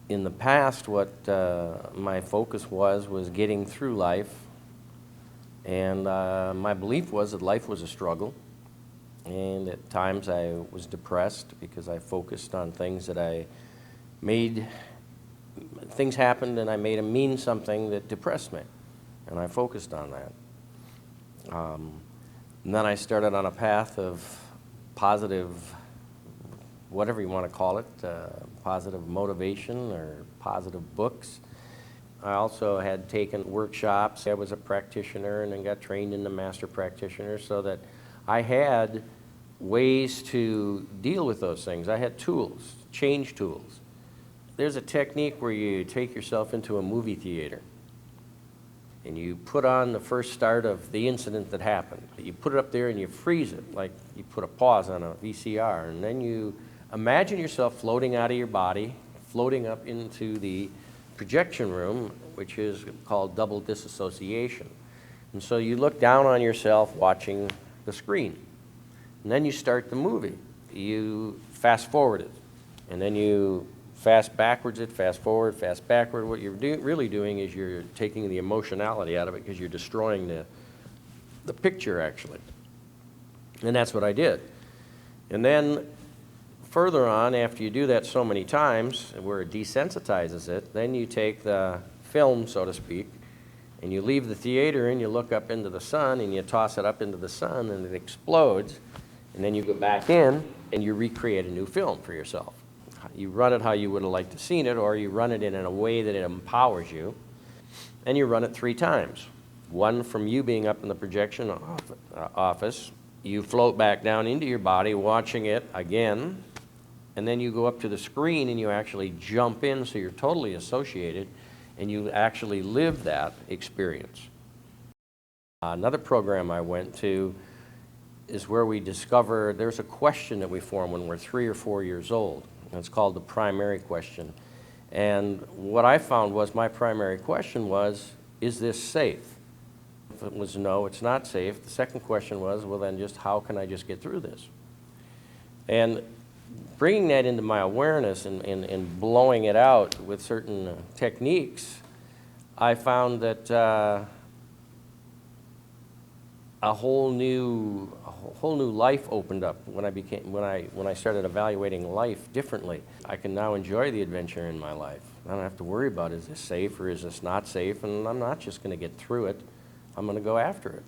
In the past, what my focus was getting through life, and my belief was that life was a struggle, and at times I was depressed because I focused on things that things happened and I made them mean something that depressed me, and I focused on that. And then I started on a path of positive, whatever you want to call it, positive motivation or positive books. I also had taken workshops. I was a practitioner and then got trained in the master practitioner so that I had ways to deal with those things. I had tools, change tools. There's a technique where you take yourself into a movie theater and you put on the first start of the incident that happened. You put it up there and you freeze it, like you put a pause on a VCR, and then you imagine yourself floating out of your body, floating up into the projection room, which is called double disassociation. And so you look down on yourself watching the screen. And then you start the movie. You fast forward it. And then you fast backwards it, fast forward, fast backward. What you're really doing is you're taking the emotionality out of it because you're destroying the picture, actually. And that's what I did. And then further on, after you do that so many times, where it desensitizes it, then you take the film, so to speak, and you leave the theater and you look up into the sun and you toss it up into the sun and it explodes, and then you go back in and you recreate a new film for yourself. You run it how you would have liked to have seen it, or you run it in a way that it empowers you, and you run it 3 times. One from you being up in the projection office, you float back down into your body watching it again, and then you go up to the screen and you actually jump in so you're totally associated and you actually live that experience. Another program I went to is where we discover there's a question that we form when we're 3 or 4 years old. And it's called the primary question. And what I found was my primary question was, is this safe? If it was no, it's not safe. The second question was, well then just how can I just get through this? And bringing that into my awareness and blowing it out with certain techniques, I found that a whole new life opened up when I started evaluating life differently. I can now enjoy the adventure in my life. I don't have to worry about, is this safe or is this not safe, and I'm not just going to get through it. I'm going to go after it.